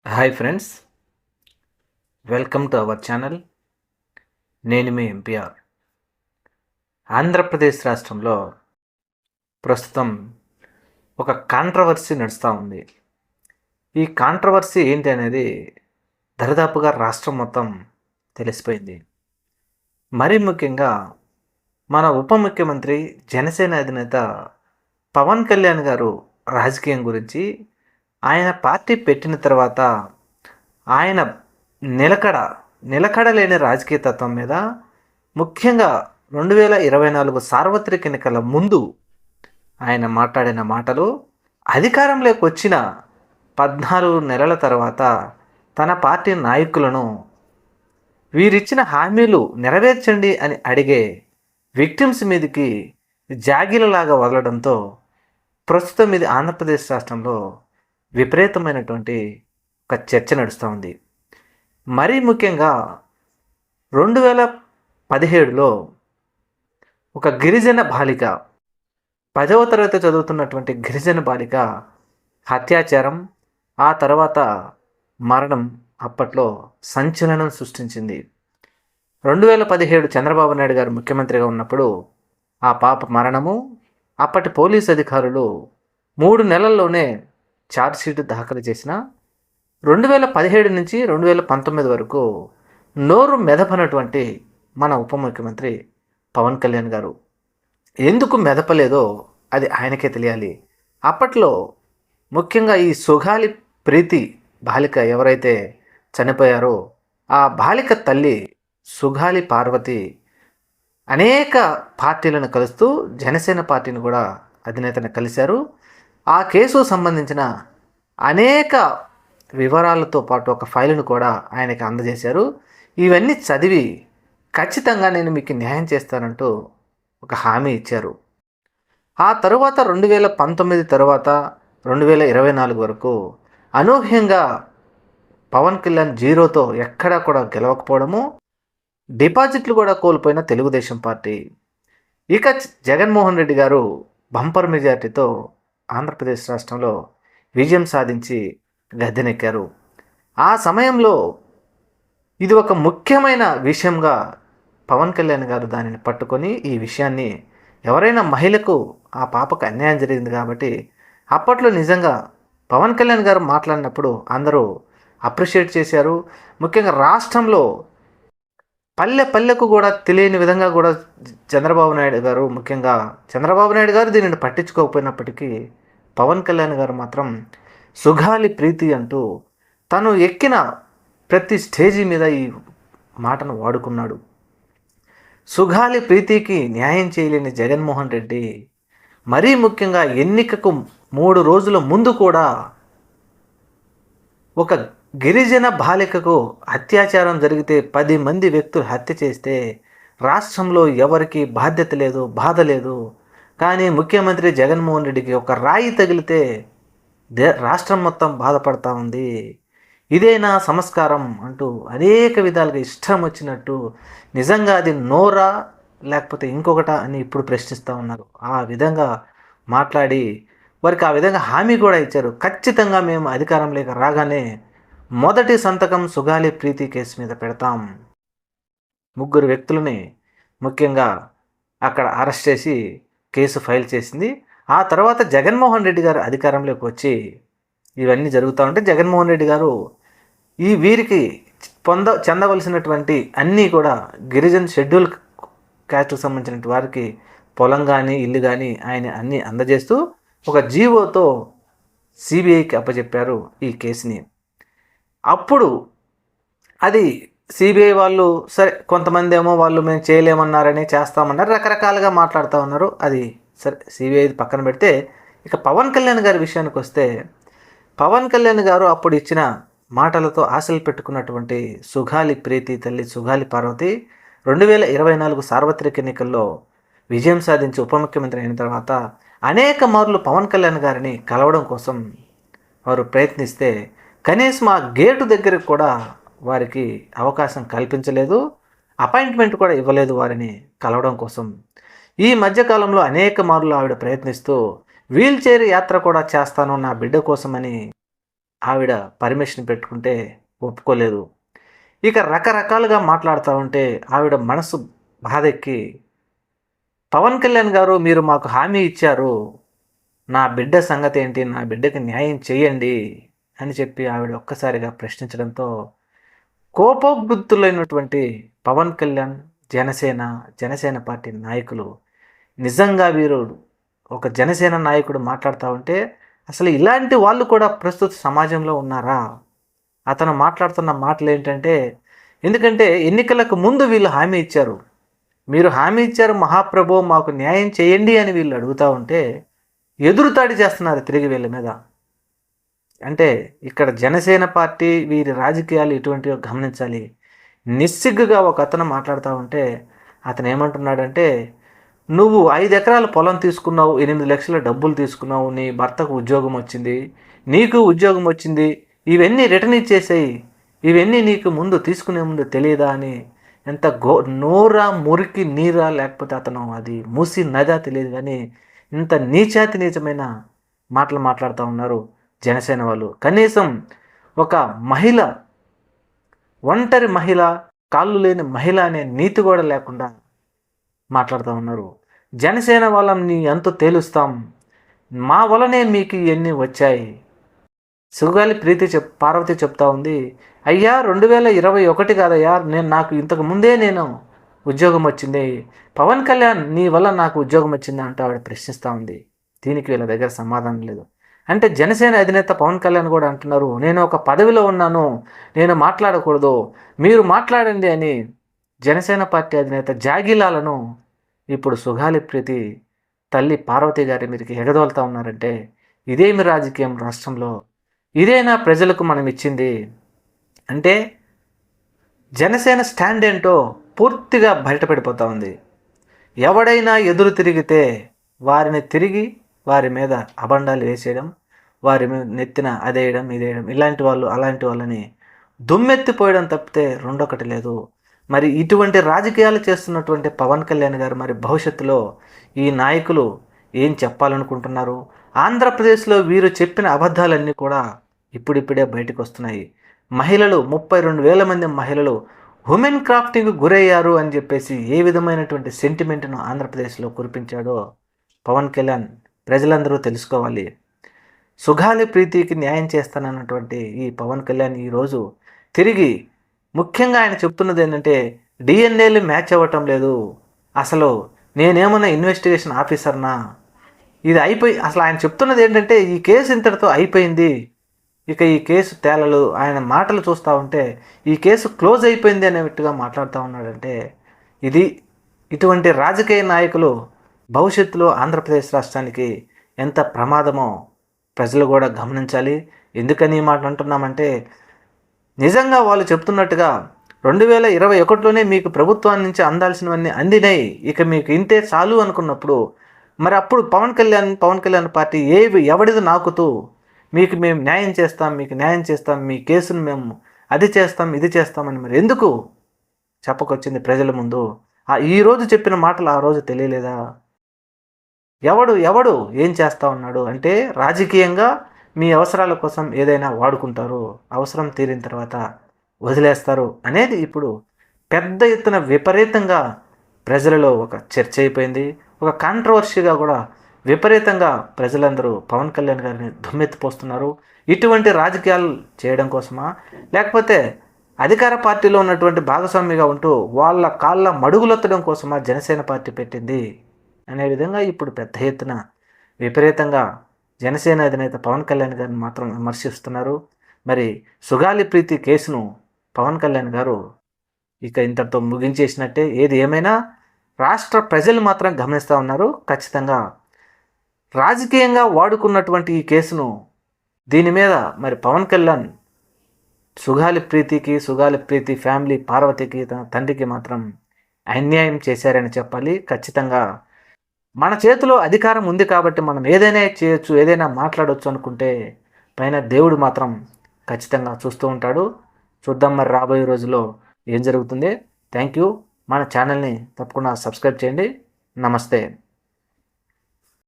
Hi friends, welcome to our channel. నేను మీ MPR. Andhra Pradesh రాష్ట్రంలో ప్రస్తుతం ఒక కాంట్రవర్సీ నడుస్తూ ఉంది. ఈ కాంట్రవర్సీ ఏంటి అనేది దరిదాపుగా రాష్ట్రం మొత్తం తెలిసిపోయింది. మరీ ముఖ్యంగా మన ఉప ముఖ్యమంత్రి జనసేన అధినేత పవన్ కళ్యాణ్ గారు రాజకీయం గురించి, ఆయన పార్టీ పెట్టిన తర్వాత ఆయన నిలకడ లేని రాజకీయ తత్వం మీద, ముఖ్యంగా 2024 సార్వత్రిక ఎన్నికల ముందు ఆయన మాట్లాడిన మాటలు, అధికారంలోకి వచ్చిన 14 నెలల తర్వాత తన పార్టీ నాయకులను వీరిచ్చిన హామీలు నెరవేర్చండి అని అడిగే విక్టిమ్స్ మీదకి జాగీలలాగా వదలడంతో ప్రస్తుతం ఇది ఆంధ్రప్రదేశ్ రాష్ట్రంలో విపరీతమైనటువంటి ఒక చర్చ నడుస్తూ ఉంది. మరీ ముఖ్యంగా 2017లో ఒక గిరిజన బాలిక, 10వ తరగతి చదువుతున్నటువంటి గిరిజన బాలిక అత్యాచారం, ఆ తర్వాత మరణం అప్పట్లో సంచలనం సృష్టించింది. 2017 చంద్రబాబు నాయుడు గారు ముఖ్యమంత్రిగా ఉన్నప్పుడు ఆ పాప మరణము, అప్పటి పోలీసు అధికారులు 3 నెలల్లోనే ఛార్జ్షీట్ దాఖలు చేసిన 2017 నుంచి 2019 వరకు నోరు మెదపనటువంటి మన ఉప ముఖ్యమంత్రి పవన్ కళ్యాణ్ గారు ఎందుకు మెదపలేదో అది ఆయనకే తెలియాలి. అప్పట్లో ముఖ్యంగా ఈ సుగాలి ప్రీతి బాలిక ఎవరైతే చనిపోయారో ఆ బాలిక తల్లి సుగాలి పార్వతి అనేక పార్టీలను కలుస్తూ జనసేన పార్టీని కూడా అధినేతను కలిశారు. ఆ కేసు సంబంధించిన అనేక వివరాలతో పాటు ఒక ఫైలును కూడా ఆయనకి అందజేశారు. ఇవన్నీ చదివి ఖచ్చితంగా నేను మీకు న్యాయం చేస్తానంటూ ఒక హామీ ఇచ్చారు. ఆ తరువాత 2019 తర్వాత 2024 వరకు అనూహ్యంగా పవన్ కళ్యాణ్ జీరోతో ఎక్కడా కూడా గెలవకపోవడము, డిపాజిట్లు కూడా కోల్పోయిన తెలుగుదేశం పార్టీ, ఇక జగన్మోహన్ రెడ్డి గారు బంపర్ మెజార్టీతో ఆంధ్రప్రదేశ్ రాష్ట్రంలో విజయం సాధించి గద్దెనెక్కారు. ఆ సమయంలో ఇది ఒక ముఖ్యమైన విషయంగా పవన్ కళ్యాణ్ గారు దానిని పట్టుకొని, ఈ విషయాన్ని ఎవరైనా మహిళకు, ఆ పాపకు అన్యాయం జరిగింది కాబట్టి అప్పట్లో నిజంగా పవన్ కళ్యాణ్ గారు మాట్లాడినప్పుడు అందరూ అప్రిషియేట్ చేశారు. ముఖ్యంగా రాష్ట్రంలో పల్లెకు కూడా తెలియని విధంగా కూడా చంద్రబాబు నాయుడు గారు దీనిని పట్టించుకోకపోయినప్పటికీ పవన్ కళ్యాణ్ గారు మాత్రం సుగాలి ప్రీతి అంటూ తను ఎక్కిన ప్రతి స్టేజీ మీద ఈ మాటను వాడుకున్నాడు. సుగాలి ప్రీతికి న్యాయం చేయలేని జగన్మోహన్ రెడ్డి మరీ ముఖ్యంగా ఎన్నికకు 3 రోజుల ముందు కూడా ఒక గిరిజన బాలికకు అత్యాచారం జరిగితే 10 మంది వ్యక్తులు హత్య చేస్తే రాష్ట్రంలో ఎవరికి బాధ్యత లేదు, బాధ లేదు. కానీ ముఖ్యమంత్రి జగన్మోహన్ రెడ్డికి ఒక రాయి తగిలితే రాష్ట్రం మొత్తం బాధపడతా ఉంది. ఇదేనా సంస్కారం అంటూ అనేక విధాలుగా ఇష్టం వచ్చినట్టు, నిజంగా అది నోరా లేకపోతే ఇంకొకటా అని ఇప్పుడు ప్రశ్నిస్తూ ఉన్నారు. ఆ విధంగా మాట్లాడి వారికి ఆ విధంగా హామీ కూడా ఇచ్చారు. ఖచ్చితంగా మేము అధికారంలోకి రాగానే మొదటి సంతకం సుగాలి ప్రీతి కేసు మీద పెడతాం. 3 వ్యక్తులని ముఖ్యంగా అక్కడ అరెస్ట్ చేసి కేసు ఫైల్ చేసింది. ఆ తర్వాత జగన్మోహన్ రెడ్డి గారు అధికారంలోకి వచ్చి ఇవన్నీ జరుగుతూ ఉంటే జగన్మోహన్ రెడ్డి గారు వీరికి చెందవలసినటువంటి అన్నీ కూడా గిరిజన షెడ్యూల్ క్యాస్ట్కి సంబంధించిన వారికి పొలం కానీ ఇల్లు కానీ ఆయన అన్నీ అందజేస్తూ ఒక జీవోతో సిబిఐకి అప్పచెప్పారు ఈ కేసుని. అప్పుడు అది సిబిఐ వాళ్ళు సరే, కొంతమంది ఏమో వాళ్ళు మేము చేయలేమన్నారని చేస్తామన్నారు, రకరకాలుగా మాట్లాడుతూ ఉన్నారు. అది సరే, సిబిఐ పక్కన పెడితే ఇక పవన్ కళ్యాణ్ గారి విషయానికి వస్తే, పవన్ కళ్యాణ్ గారు అప్పుడు ఇచ్చిన మాటలతో ఆశలు పెట్టుకున్నటువంటి సుగాలి ప్రీతి తల్లి సుగాలి పార్వతి 2024 సార్వత్రిక ఎన్నికల్లో విజయం సాధించి ఉప ముఖ్యమంత్రి అయిన తర్వాత అనేక మార్లు పవన్ కళ్యాణ్ గారిని కలవడం కోసం వారు ప్రయత్నిస్తే కనీసం ఆ గేటు దగ్గరకు కూడా వారికి అవకాశం కల్పించలేదు, అపాయింట్మెంట్ కూడా ఇవ్వలేదు వారిని కలవడం కోసం. ఈ మధ్యకాలంలో అనేక మార్లు ఆవిడ ప్రయత్నిస్తూ వీల్ చైర్ యాత్ర కూడా చేస్తాను నా బిడ్డ కోసమని ఆవిడ పర్మిషన్ పెట్టుకుంటే ఒప్పుకోలేదు. ఇక రకరకాలుగా మాట్లాడుతూ ఉంటే ఆవిడ మనసు బాధెక్కి, పవన్ కళ్యాణ్ గారు మీరు మాకు హామీ ఇచ్చారు, నా బిడ్డ సంగతి ఏంటి, నా బిడ్డకి న్యాయం చేయండి అని చెప్పి ఆవిడ ఒక్కసారిగా ప్రశ్నించడంతో కోపోద్రిక్తులైనటువంటి పవన్ కళ్యాణ్, జనసేన పార్టీ నాయకులు, నిజంగా వీరు ఒక జనసేన నాయకుడు మాట్లాడుతూ ఉంటే అసలు ఇలాంటి వాళ్ళు కూడా ప్రస్తుత సమాజంలో ఉన్నారా? అతను మాట్లాడుతున్న మాటలు ఏంటంటే, ఎందుకంటే ఎన్నికలకు ముందు వీళ్ళు హామీ ఇచ్చారు, మీరు హామీ ఇచ్చారు మహాప్రభు మాకు న్యాయం చేయండి అని వీళ్ళు అడుగుతూ ఉంటే ఎదురుదాడి చేస్తున్నారు తిరిగి వీళ్ళ మీద. అంటే ఇక్కడ జనసేన పార్టీ వీరి రాజకీయాలు ఇటువంటివి గమనించాలి. నిస్సిగ్గుగా ఒక అతను మాట్లాడుతూ ఉంటే అతను ఏమంటున్నాడంటే, నువ్వు 5 ఎకరాల పొలం తీసుకున్నావు, 8 లక్షల డబ్బులు తీసుకున్నావు, నీ భర్తకు ఉద్యోగం వచ్చింది, నీకు ఉద్యోగం వచ్చింది, ఇవన్నీ రిటర్న్ ఇచ్చేసేయి, ఇవన్నీ నీకు ముందు తీసుకునే ముందు తెలియదా అని ఎంత నోరా మురికి నీరా లేకపోతే అతను అది మూసి నదా తెలియదు కానీ ఇంత నీచమైన మాటలు మాట్లాడుతూ ఉన్నారు జనసేన వాళ్ళు. కనీసం ఒక మహిళ, ఒంటరి మహిళ, కాళ్ళు లేని మహిళ అనే నీతి కూడా లేకుండా మాట్లాడుతూ ఉన్నారు. జనసేన వాళ్ళని ఎంతో తేలుస్తాం, మా వలనే మీకు ఇవన్నీ వచ్చాయి. సుగాలి పార్వతి చెప్తా ఉంది, అయ్యా 2021 కాదయ్యా, నాకు ఇంతకు ముందే ఉద్యోగం వచ్చింది, పవన్ కళ్యాణ్ నీ వల్ల నాకు ఉద్యోగం వచ్చింది అంటూ ఆవిడ ప్రశ్నిస్తూ ఉంది. దీనికి వీళ్ళ దగ్గర సమాధానం లేదు. అంటే జనసేన అధినేత పవన్ కళ్యాణ్ కూడా అంటున్నారు, నేను ఒక పదవిలో ఉన్నాను, నేను మాట్లాడకూడదు, మీరు మాట్లాడండి అని జనసేన పార్టీ అధినేత జాగిలాలను ఇప్పుడు సుగాలి ప్రీతి తల్లి పార్వతి గారి మీదకి ఎగదోలుతూ ఉన్నారంటే ఇదేమి రాజకీయం రాష్ట్రంలో? ఇదేనా ప్రజలకు మనం ఇచ్చింది? అంటే జనసేన స్టాండ్ ఏంటో పూర్తిగా బయటపడిపోతూ ఉంది. ఎవడైనా ఎదురు తిరిగితే వారిని తిరిగి వారి మీద అబండాలు వేసేయడం, వారి మీద నెత్తిన అదేయడం ఇదేయడం, ఇలాంటి వాళ్ళు అలాంటి వాళ్ళని దుమ్మెత్తిపోయడం తప్పితే రెండొకటి లేదు. మరి ఇటువంటి రాజకీయాలు చేస్తున్నటువంటి పవన్ కళ్యాణ్ గారు మరి భవిష్యత్తులో ఈ నాయకులు ఏం చెప్పాలనుకుంటున్నారు? ఆంధ్రప్రదేశ్లో వీరు చెప్పిన అబద్ధాలన్నీ కూడా ఇప్పుడిప్పుడే బయటకు వస్తున్నాయి. మహిళలు 32,000 మంది మహిళలు ఉమెన్ క్రాఫ్టింగ్ గురయ్యారు అని చెప్పేసి ఏ విధమైనటువంటి సెంటిమెంట్ను ఆంధ్రప్రదేశ్లో కురిపించాడో పవన్ కళ్యాణ్ ప్రజలందరూ తెలుసుకోవాలి. సుగాలి ప్రీతికి న్యాయం చేస్తానన్నటువంటి ఈ పవన్ కళ్యాణ్ ఈరోజు తిరిగి ముఖ్యంగా ఆయన చెప్తున్నది ఏంటంటే, డిఎన్ఏలు మ్యాచ్ అవ్వటం లేదు, అసలు నేనేమన్నా ఇన్వెస్టిగేషన్ ఆఫీసర్నా, ఇది అయిపోయి అసలు ఆయన చెప్తున్నది ఏంటంటే ఈ కేసు ఇంతటితో అయిపోయింది, ఇక ఈ కేసు తేలలు. ఆయన మాటలు చూస్తూ ఉంటే ఈ కేసు క్లోజ్ అయిపోయింది అనేట్టుగా మాట్లాడుతూ ఉన్నాడంటే ఇటువంటి రాజకీయ నాయకులు భవిష్యత్తులో ఆంధ్రప్రదేశ్ రాష్ట్రానికి ఎంత ప్రమాదమో ప్రజలు కూడా గమనించాలి. ఎందుకని ఈ మాట అంటున్నామంటే, నిజంగా వాళ్ళు చెప్తున్నట్టుగా 2021లోనే మీకు ప్రభుత్వం నుంచి అందాల్సినవన్నీ అందినాయి, ఇక మీకు ఇంతే చాలు అనుకున్నప్పుడు మరి అప్పుడు పవన్ కళ్యాణ్ పార్టీ ఎవడిది నాకుతూ మీకు మేము న్యాయం చేస్తాం, మీకు న్యాయం చేస్తాం, మీ కేసును మేము అది చేస్తాం ఇది చేస్తామని మరి ఎందుకు చెప్పకొచ్చింది ప్రజల ముందు? ఈరోజు చెప్పిన మాటలు ఆ రోజు తెలియలేదా? ఎవడు ఏం చేస్తా ఉన్నాడు అంటే రాజకీయంగా మీ అవసరాల కోసం ఏదైనా వాడుకుంటారు, అవసరం తీరిన తర్వాత వదిలేస్తారు అనేది ఇప్పుడు పెద్ద ఎత్తున విపరీతంగా ప్రజలలో ఒక చర్చ అయిపోయింది. ఒక కాంట్రవర్సీగా కూడా విపరీతంగా ప్రజలందరూ పవన్ కళ్యాణ్ గారిని దుమ్మెత్తిపోస్తున్నారు. ఇటువంటి రాజకీయాలు చేయడం కోసమా, లేకపోతే అధికార పార్టీలో ఉన్నటువంటి భాగస్వామిగా ఉంటూ వాళ్ళ కాళ్ళ మడుగులొత్తడం కోసమా జనసేన పార్టీ పెట్టింది అనే విధంగా ఇప్పుడు పెద్ద ఎత్తున విపరీతంగా జనసేన అధినేత పవన్ కళ్యాణ్ గారిని మాత్రం విమర్శిస్తున్నారు. మరి సుగాలి ప్రీతి కేసును పవన్ కళ్యాణ్ గారు ఇక ఇంతటితో ముగించేసినట్టే. ఏది ఏమైనా రాష్ట్ర ప్రజలు మాత్రం గమనిస్తూ ఉన్నారు. ఖచ్చితంగా రాజకీయంగా వాడుకున్నటువంటి ఈ కేసును దీని మీద మరి పవన్ కళ్యాణ్ సుగాలి ప్రీతి ఫ్యామిలీ పార్వతికి తన తండ్రికి మాత్రం అన్యాయం చేశారని చెప్పాలి. ఖచ్చితంగా మన చేతిలో అధికారం ఉంది కాబట్టి మనం ఏదైనా చేయొచ్చు, ఏదైనా మాట్లాడవచ్చు అనుకుంటే పైన దేవుడు మాత్రం ఖచ్చితంగా చూస్తూ ఉంటాడు. చూద్దాం మరి రాబోయే రోజుల్లో ఏం జరుగుతుంది. Thank you. మన ఛానల్ని తప్పకుండా సబ్స్క్రైబ్ చేయండి. నమస్తే.